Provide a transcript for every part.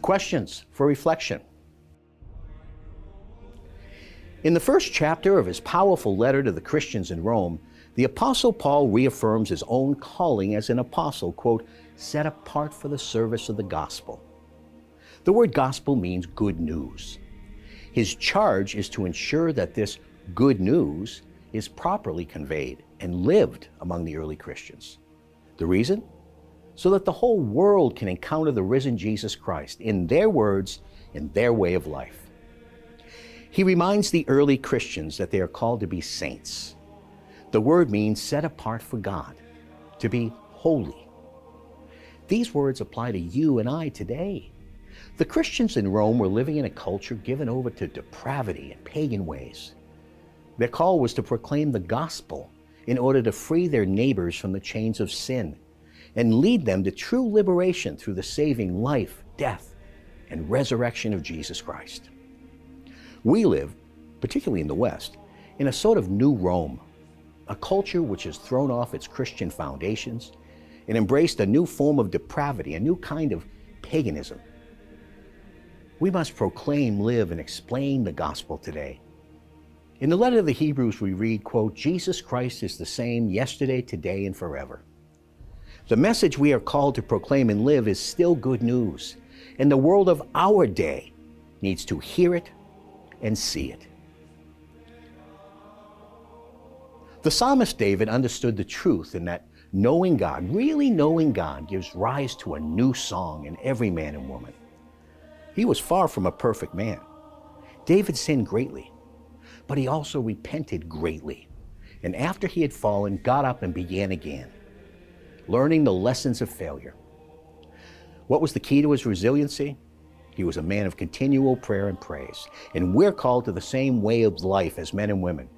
Questions for reflection. In the first chapter of his powerful letter to the Christians in Rome, the Apostle Paul reaffirms his own calling as an apostle, quote, set apart for the service of the gospel. The word gospel means good news. His charge is to ensure that this good news is properly conveyed and lived among the early Christians. The reason? So that the whole world can encounter the risen Jesus Christ in their words, in their way of life. He reminds the early Christians that they are called to be saints. The word means set apart for God, to be holy. These words apply to you and I today. The Christians in Rome were living in a culture given over to depravity and pagan ways. Their call was to proclaim the gospel in order to free their neighbors from the chains of sin and lead them to true liberation through the saving life, death, and resurrection of Jesus Christ. We live, particularly in the West, in a sort of new Rome, a culture which has thrown off its Christian foundations and embraced a new form of depravity, a new kind of paganism. We must proclaim, live, and explain the gospel today. In the letter to the Hebrews, we read, quote, Jesus Christ is the same yesterday, today, and forever. The message we are called to proclaim and live is still good news, and the world of our day needs to hear it and see it. The psalmist David understood the truth in that knowing God, really knowing God, gives rise to a new song in every man and woman. He was far from a perfect man. David sinned greatly, but he also repented greatly. And after he had fallen, got up and began again, learning the lessons of failure. What was the key to his resiliency? He was a man of continual prayer and praise. And we're called to the same way of life as men and women.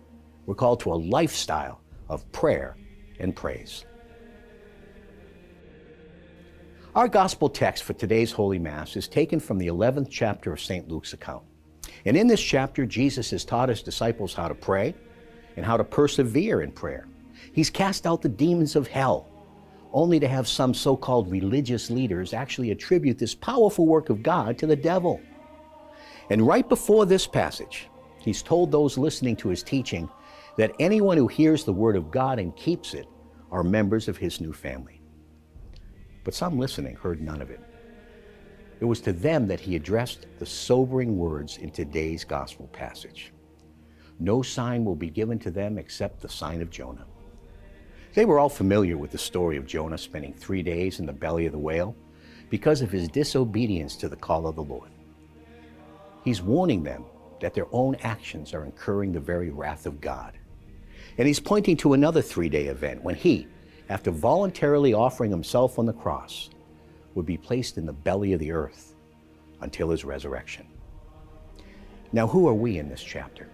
We're called to a lifestyle of prayer and praise. Our gospel text for today's Holy Mass is taken from the 11th chapter of St. Luke's account. And in this chapter, Jesus has taught his disciples how to pray and how to persevere in prayer. He's cast out the demons of hell, only to have some so-called religious leaders actually attribute this powerful work of God to the devil. And right before this passage, he's told those listening to his teaching that anyone who hears the word of God and keeps it are members of his new family. But some listening heard none of it. It was to them that he addressed the sobering words in today's gospel passage. No sign will be given to them except the sign of Jonah. They were all familiar with the story of Jonah spending 3 days in the belly of the whale because of his disobedience to the call of the Lord. He's warning them that their own actions are incurring the very wrath of God. And he's pointing to another 3-day event when he, after voluntarily offering himself on the cross, would be placed in the belly of the earth until his resurrection. Now, who are we in this chapter?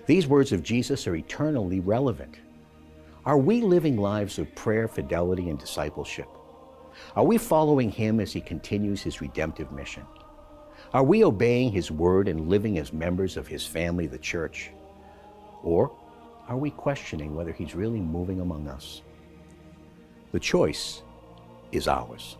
These words of Jesus are eternally relevant. Are we living lives of prayer, fidelity, and discipleship? Are we following him as he continues his redemptive mission? Are we obeying his word and living as members of his family, the church? Or are we questioning whether he's really moving among us? The choice is ours.